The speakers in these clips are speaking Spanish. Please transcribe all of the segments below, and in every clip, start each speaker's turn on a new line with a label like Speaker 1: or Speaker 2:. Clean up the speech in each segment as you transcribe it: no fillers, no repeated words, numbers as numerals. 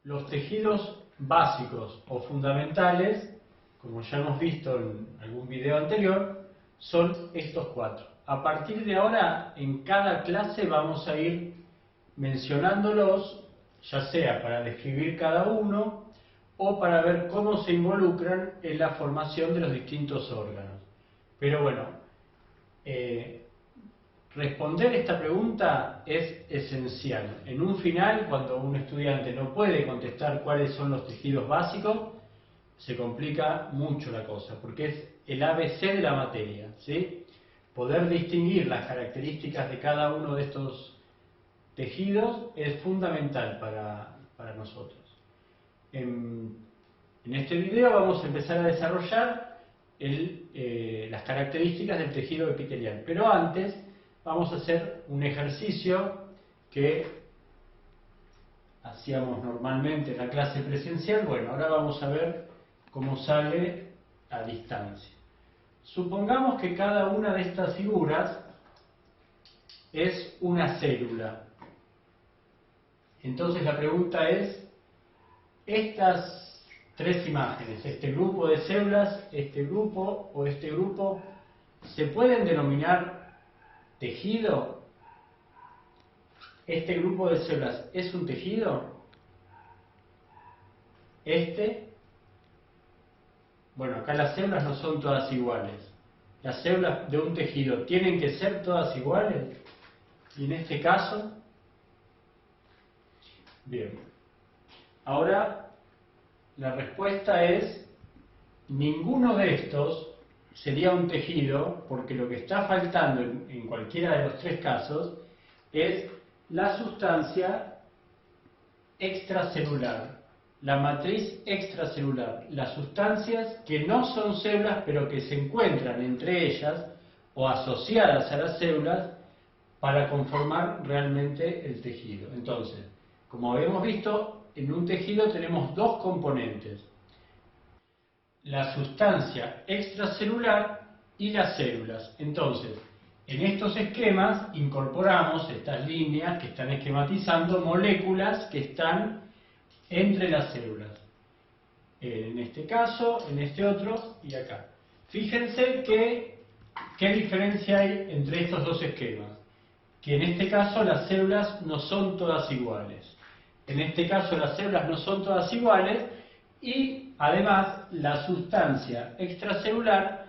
Speaker 1: Los tejidos básicos o fundamentales, como ya hemos visto en algún video anterior, son estos cuatro. A partir de ahora, en cada clase vamos a ir mencionándolos, ya sea para describir cada uno o para ver cómo se involucran en la formación de los distintos órganos. Pero bueno, responder esta pregunta es esencial. En un final, cuando un estudiante no puede contestar cuáles son los tejidos básicos, se complica mucho la cosa, porque es el ABC de la materia, ¿sí? Poder distinguir las características de cada uno de estos tejidos es fundamental para nosotros. En este video vamos a empezar a desarrollar las características del tejido epitelial, pero antes vamos a hacer un ejercicio que hacíamos normalmente en la clase presencial. Bueno, ahora vamos a ver cómo sale a distancia. Supongamos que cada una de estas figuras es una célula. Entonces la pregunta es, estas tres imágenes, este grupo de células, este grupo o este grupo, ¿se pueden denominar tejido? ¿Este grupo de células es un tejido? Bueno, acá las células no son todas iguales. Las células de un tejido tienen que ser todas iguales. Y en este caso, bien. Ahora, la respuesta es, ninguno de estos sería un tejido, porque lo que está faltando en cualquiera de los tres casos es la sustancia extracelular, la matriz extracelular, las sustancias que no son células pero que se encuentran entre ellas o asociadas a las células para conformar realmente el tejido. Entonces, como habíamos visto, en un tejido tenemos dos componentes: la sustancia extracelular y las células. Entonces, en estos esquemas incorporamos estas líneas que están esquematizando moléculas que están entre las células. En este caso, en este otro y acá. Fíjense qué diferencia hay entre estos dos esquemas. Que en este caso las células no son todas iguales. En este caso las células no son todas iguales y además la sustancia extracelular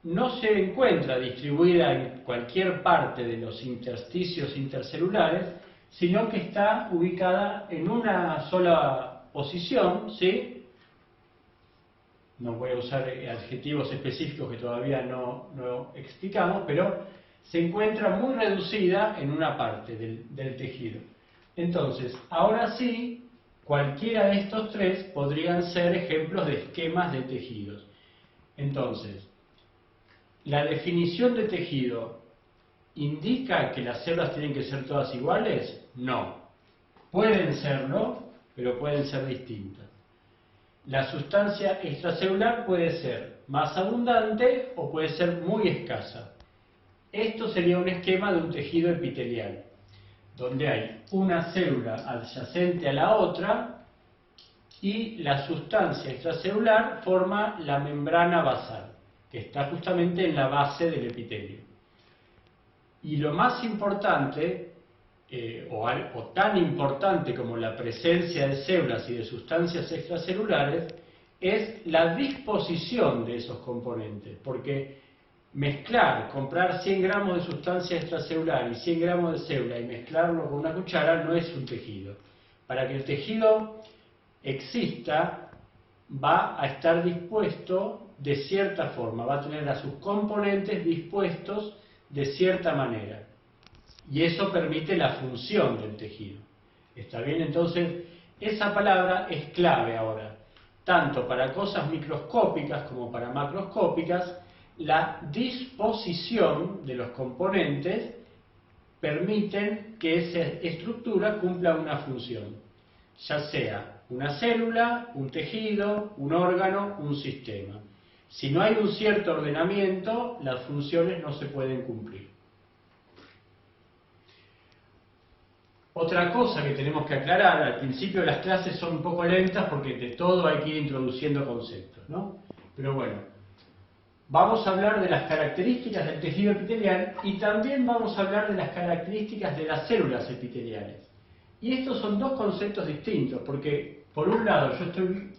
Speaker 1: no se encuentra distribuida en cualquier parte de los intersticios intercelulares, sino que está ubicada en una sola posición, ¿sí? No voy a usar adjetivos específicos que todavía no explicamos, pero se encuentra muy reducida en una parte del tejido. Entonces, ahora sí, cualquiera de estos tres podrían ser ejemplos de esquemas de tejidos. Entonces, ¿la definición de tejido indica que las células tienen que ser todas iguales? No. Pueden serlo, pero pueden ser distintas. La sustancia extracelular puede ser más abundante o puede ser muy escasa. Esto sería un esquema de un tejido epitelial, donde hay una célula adyacente a la otra y la sustancia extracelular forma la membrana basal, que está justamente en la base del epitelio. Y lo más importante, o tan importante como la presencia de células y de sustancias extracelulares, es la disposición de esos componentes, porque comprar 100 gramos de sustancia extracelular y 100 gramos de célula y mezclarlo con una cuchara no es un tejido. Para que el tejido exista, va a estar dispuesto de cierta forma, va a tener a sus componentes dispuestos de cierta manera. Y eso permite la función del tejido. ¿Está bien? Entonces, esa palabra es clave ahora, tanto para cosas microscópicas como para macroscópicas. La disposición de los componentes permiten que esa estructura cumpla una función, ya sea una célula, un tejido, un órgano, un sistema. Si no hay un cierto ordenamiento, las funciones no se pueden cumplir. Otra cosa que tenemos que aclarar, al principio las clases son un poco lentas porque de todo hay que ir introduciendo conceptos, ¿no? Pero bueno, vamos a hablar de las características del tejido epitelial y también vamos a hablar de las características de las células epiteliales. Y estos son dos conceptos distintos, porque por un lado yo estoy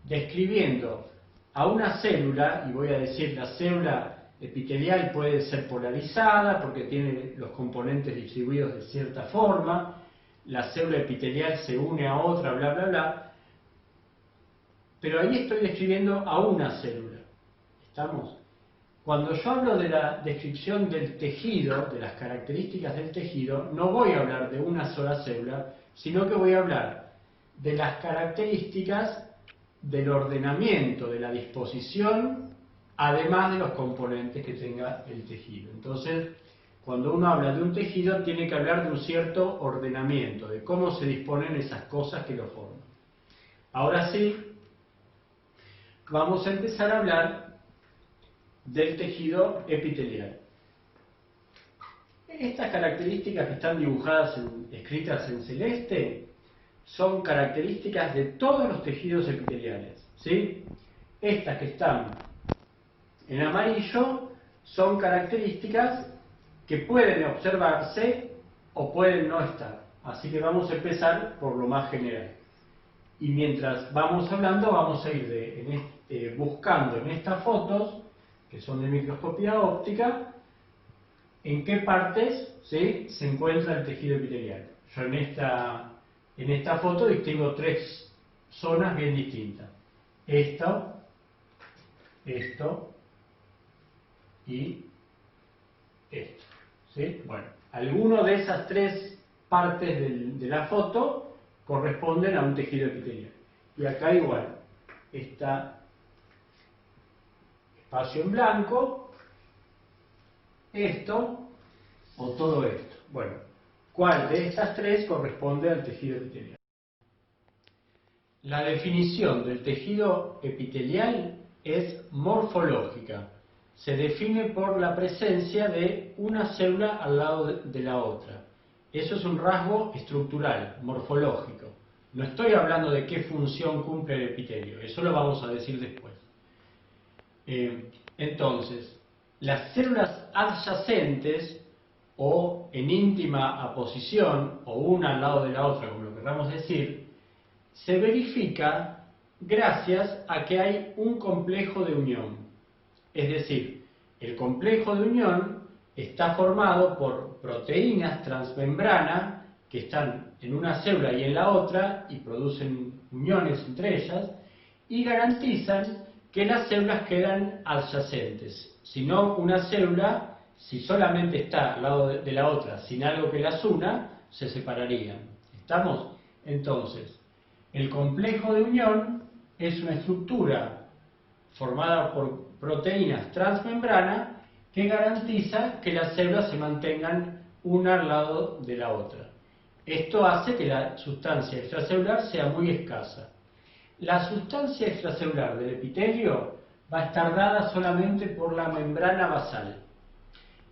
Speaker 1: describiendo a una célula, y voy a decir la célula epitelial puede ser polarizada porque tiene los componentes distribuidos de cierta forma, la célula epitelial se une a otra, bla, bla, bla, pero ahí estoy describiendo a una célula. ¿Estamos? Cuando yo hablo de la descripción del tejido, de las características del tejido, no voy a hablar de una sola célula, sino que voy a hablar de las características del ordenamiento, de la disposición, además de los componentes que tenga el tejido. Entonces, cuando uno habla de un tejido, tiene que hablar de un cierto ordenamiento, de cómo se disponen esas cosas que lo forman. Ahora sí, vamos a empezar a hablar del tejido epitelial. Estas características que están dibujadas, escritas en celeste, son características de todos los tejidos epiteliales, ¿sí? Estas que están en amarillo son características que pueden observarse o pueden no estar. Así que vamos a empezar por lo más general. Y mientras vamos hablando, vamos a ir buscando en estas fotos, que son de microscopía óptica, en qué partes, ¿sí?, se encuentra el tejido epitelial. Yo en esta foto distingo tres zonas bien distintas. Esto y esto. ¿Sí? Bueno, algunas de esas tres partes de la foto corresponden a un tejido epitelial. Y acá igual, está espacio en blanco, esto o todo esto. Bueno, ¿cuál de estas tres corresponde al tejido epitelial? La definición del tejido epitelial es morfológica. Se define por la presencia de una célula al lado de la otra. Eso es un rasgo estructural, morfológico. No estoy hablando de qué función cumple el epitelio, eso lo vamos a decir después. Entonces, las células adyacentes o en íntima aposición, o una al lado de la otra, como lo queramos decir, se verifica gracias a que hay un complejo de unión. Es decir, el complejo de unión está formado por proteínas transmembrana que están en una célula y en la otra y producen uniones entre ellas y garantizan que las células quedan adyacentes. Si no, una célula, si solamente está al lado de la otra sin algo que las una, se separarían. ¿Estamos? Entonces, el complejo de unión es una estructura formada por proteínas transmembrana que garantiza que las células se mantengan una al lado de la otra. Esto hace que la sustancia extracelular sea muy escasa. La sustancia extracelular del epitelio va a estar dada solamente por la membrana basal.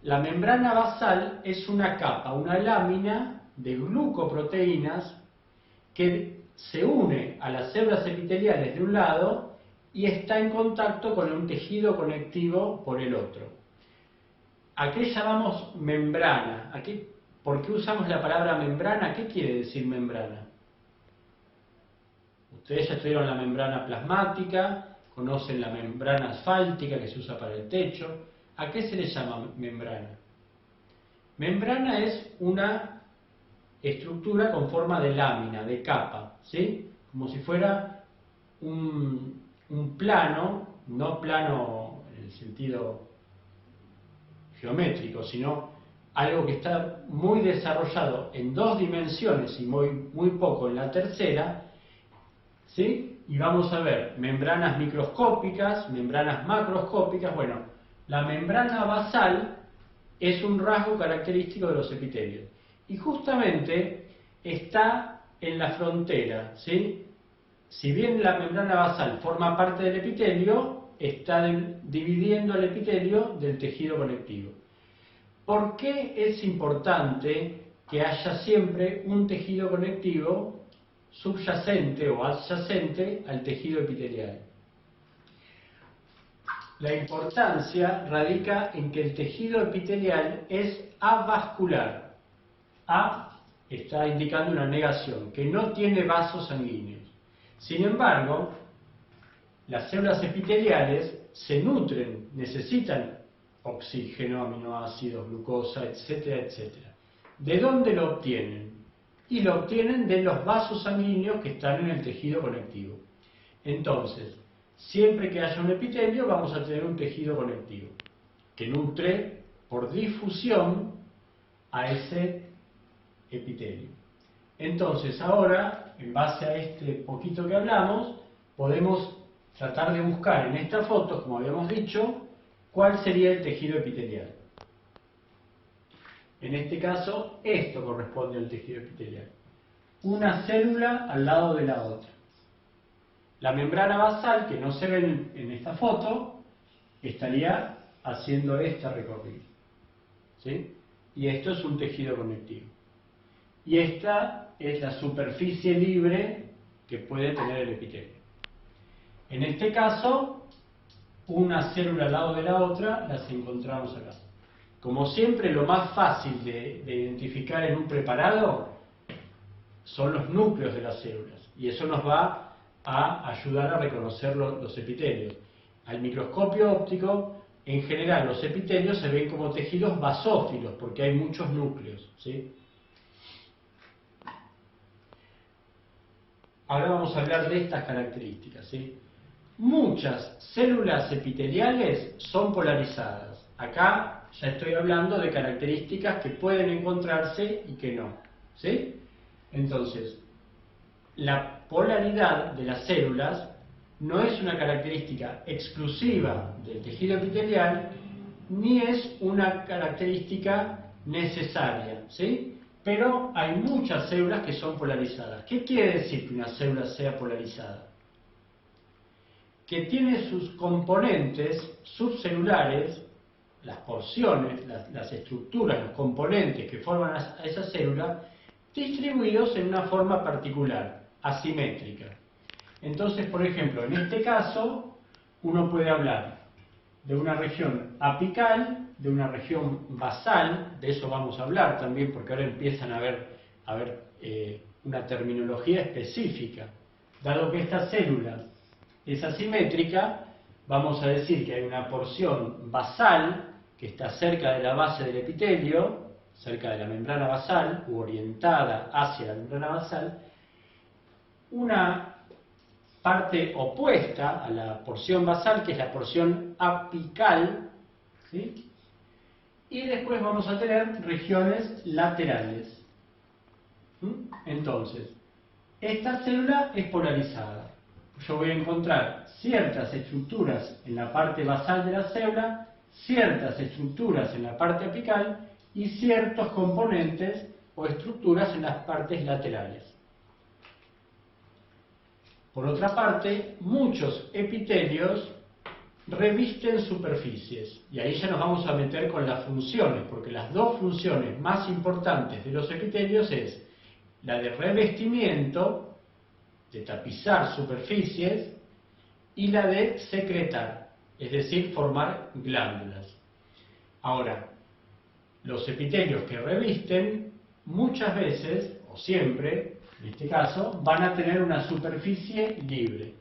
Speaker 1: La membrana basal es una capa, una lámina de glucoproteínas que se une a las células epiteliales de un lado y está en contacto con un tejido conectivo por el otro. ¿A qué llamamos membrana? ¿Por qué usamos la palabra membrana? ¿Qué quiere decir membrana? Ustedes ya estudiaron la membrana plasmática, conocen la membrana asfáltica que se usa para el techo. ¿A qué se le llama membrana? Membrana es una estructura con forma de lámina, de capa, ¿sí? Como si fuera un plano, no plano en el sentido geométrico, sino algo que está muy desarrollado en dos dimensiones y muy poco en la tercera, ¿sí? Y vamos a ver membranas microscópicas, membranas macroscópicas. Bueno, la membrana basal es un rasgo característico de los epitelios. Y justamente está en la frontera, ¿sí? Si bien la membrana basal forma parte del epitelio, está dividiendo el epitelio del tejido conectivo. ¿Por qué es importante que haya siempre un tejido conectivo subyacente o adyacente al tejido epitelial. La importancia radica en que el tejido epitelial es avascular. A está indicando una negación, que no tiene vasos sanguíneos. Sin embargo, las células epiteliales se nutren, necesitan oxígeno, aminoácidos, glucosa, etcétera, etcétera. ¿De dónde lo obtienen? Y lo obtienen de los vasos sanguíneos que están en el tejido conectivo. Entonces, siempre que haya un epitelio vamos a tener un tejido conectivo que nutre por difusión a ese epitelio. Entonces ahora, en base a este poquito que hablamos, podemos tratar de buscar en esta foto, como habíamos dicho, cuál sería el tejido epitelial. En este caso, esto corresponde al tejido epitelial. Una célula al lado de la otra. La membrana basal, que no se ve en esta foto, estaría haciendo este recorrido, ¿sí? Y esto es un tejido conectivo. Y esta es la superficie libre que puede tener el epitelio. En este caso, una célula al lado de la otra las encontramos acá. Como siempre, lo más fácil de identificar en un preparado son los núcleos de las células. Y eso nos va a ayudar a reconocer los epitelios. Al microscopio óptico, en general, los epitelios se ven como tejidos basófilos, porque hay muchos núcleos, ¿sí? Ahora vamos a hablar de estas características, ¿sí? Muchas células epiteliales son polarizadas. Acá ya estoy hablando de características que pueden encontrarse y que no, ¿sí? Entonces, la polaridad de las células no es una característica exclusiva del tejido epitelial, ni es una característica necesaria, ¿sí? Pero hay muchas células que son polarizadas. ¿Qué quiere decir que una célula sea polarizada? Que tiene sus componentes subcelulares, las porciones, las estructuras, los componentes que forman a esa célula, distribuidos en una forma particular, asimétrica. Entonces, por ejemplo, en este caso, uno puede hablar de una región apical, de una región basal, de eso vamos a hablar también, porque ahora empiezan a haber una terminología específica. Dado que esta célula es asimétrica, vamos a decir que hay una porción basal que está cerca de la base del epitelio, cerca de la membrana basal, u orientada hacia la membrana basal, una parte opuesta a la porción basal, que es la porción apical, ¿sí? Y después vamos a tener regiones laterales. Entonces, esta célula es polarizada. Yo voy a encontrar ciertas estructuras en la parte basal de la célula, ciertas estructuras en la parte apical y ciertos componentes o estructuras en las partes laterales. Por otra parte, muchos epitelios revisten superficies, y ahí ya nos vamos a meter con las funciones, porque las dos funciones más importantes de los epitelios es la de revestimiento, de tapizar superficies, y la de secretar, es decir, formar glándulas. Ahora, los epitelios que revisten, muchas veces, o siempre, en este caso, van a tener una superficie libre.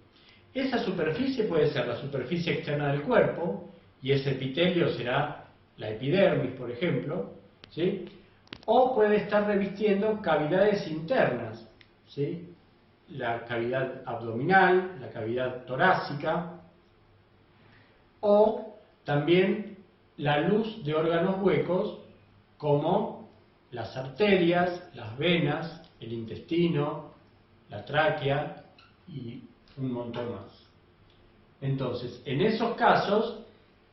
Speaker 1: Esa superficie puede ser la superficie externa del cuerpo, y ese epitelio será la epidermis, por ejemplo, ¿sí? O puede estar revistiendo cavidades internas, ¿sí? La cavidad abdominal, la cavidad torácica, o también la luz de órganos huecos como las arterias, las venas, el intestino, la tráquea y un montón más. Entonces, en esos casos,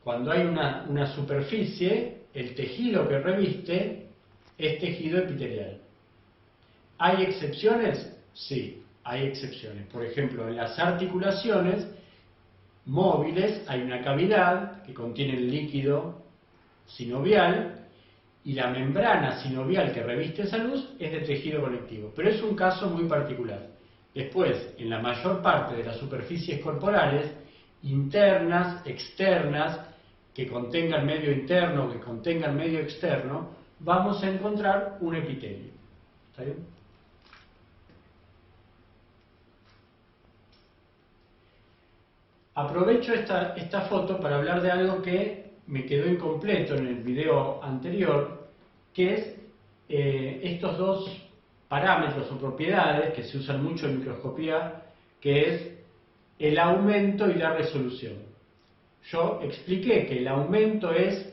Speaker 1: cuando hay una superficie, el tejido que reviste es tejido epitelial. ¿Hay excepciones? Sí, hay excepciones. Por ejemplo, en las articulaciones móviles hay una cavidad que contiene el líquido sinovial y la membrana sinovial que reviste esa luz es de tejido conectivo, pero es un caso muy particular. Después, en la mayor parte de las superficies corporales, internas, externas, que contengan medio interno, que contengan medio externo, vamos a encontrar un epitelio. ¿Está bien? Aprovecho esta foto para hablar de algo que me quedó incompleto en el video anterior, que es estos dos parámetros o propiedades que se usan mucho en microscopía, que es el aumento y la resolución. Yo expliqué que el aumento es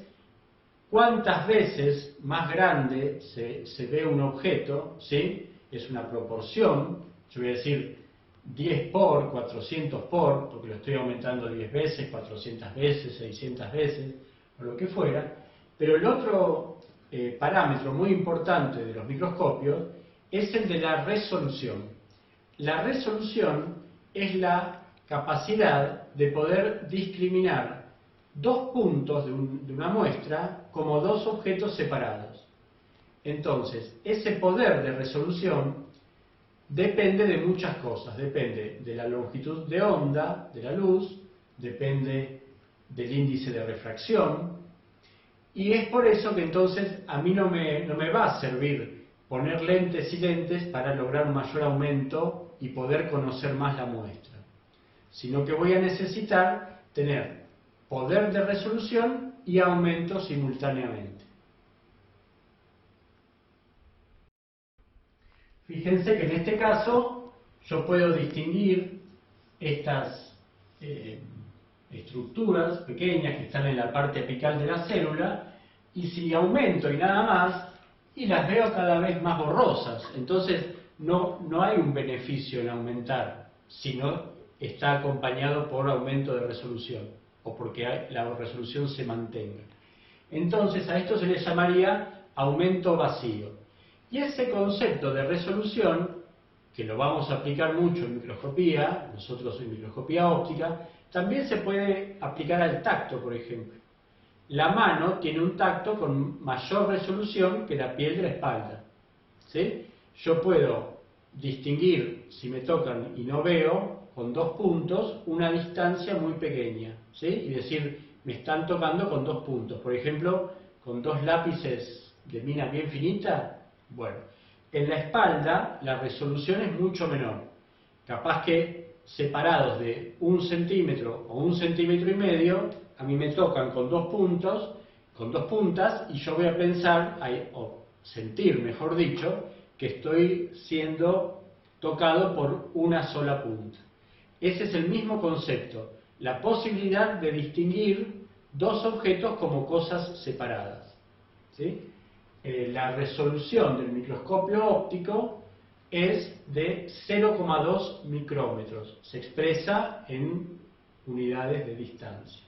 Speaker 1: cuántas veces más grande se ve un objeto, ¿sí? Es una proporción, yo voy a decir 10 por, 400 por, porque lo estoy aumentando 10 veces, 400 veces, 600 veces, o lo que fuera, pero el otro parámetro muy importante de los microscopios es el de la resolución. La resolución es la capacidad de poder discriminar dos puntos de una muestra como dos objetos separados. Entonces, ese poder de resolución depende de muchas cosas, depende de la longitud de onda de la luz, depende del índice de refracción, y es por eso que entonces a mí no me va a servir poner lentes y lentes para lograr un mayor aumento y poder conocer más la muestra, sino que voy a necesitar tener poder de resolución y aumento simultáneamente. Fíjense que en este caso yo puedo distinguir estas estructuras pequeñas que están en la parte apical de la célula, y si aumento y nada más, y las veo cada vez más borrosas. Entonces no hay un beneficio en aumentar, sino está acompañado por aumento de resolución, o porque la resolución se mantenga. Entonces a esto se le llamaría aumento vacío. Y ese concepto de resolución, que lo vamos a aplicar mucho en microscopía, nosotros en microscopía óptica, también se puede aplicar al tacto, por ejemplo. La mano tiene un tacto con mayor resolución que la piel de la espalda, ¿sí? Yo puedo distinguir, si me tocan y no veo, con dos puntos, una distancia muy pequeña, ¿sí? Y decir, me están tocando con dos puntos. Por ejemplo, con dos lápices de mina bien finita. Bueno, en la espalda la resolución es mucho menor. Capaz que separados de 1 centímetro o 1,5 centímetros, a mí me tocan con dos puntos, con dos puntas, y yo voy a pensar, o sentir, mejor dicho, que estoy siendo tocado por una sola punta. Ese es el mismo concepto, la posibilidad de distinguir dos objetos como cosas separadas, ¿sí? La resolución del microscopio óptico es de 0,2 micrómetros, se expresa en unidades de distancia.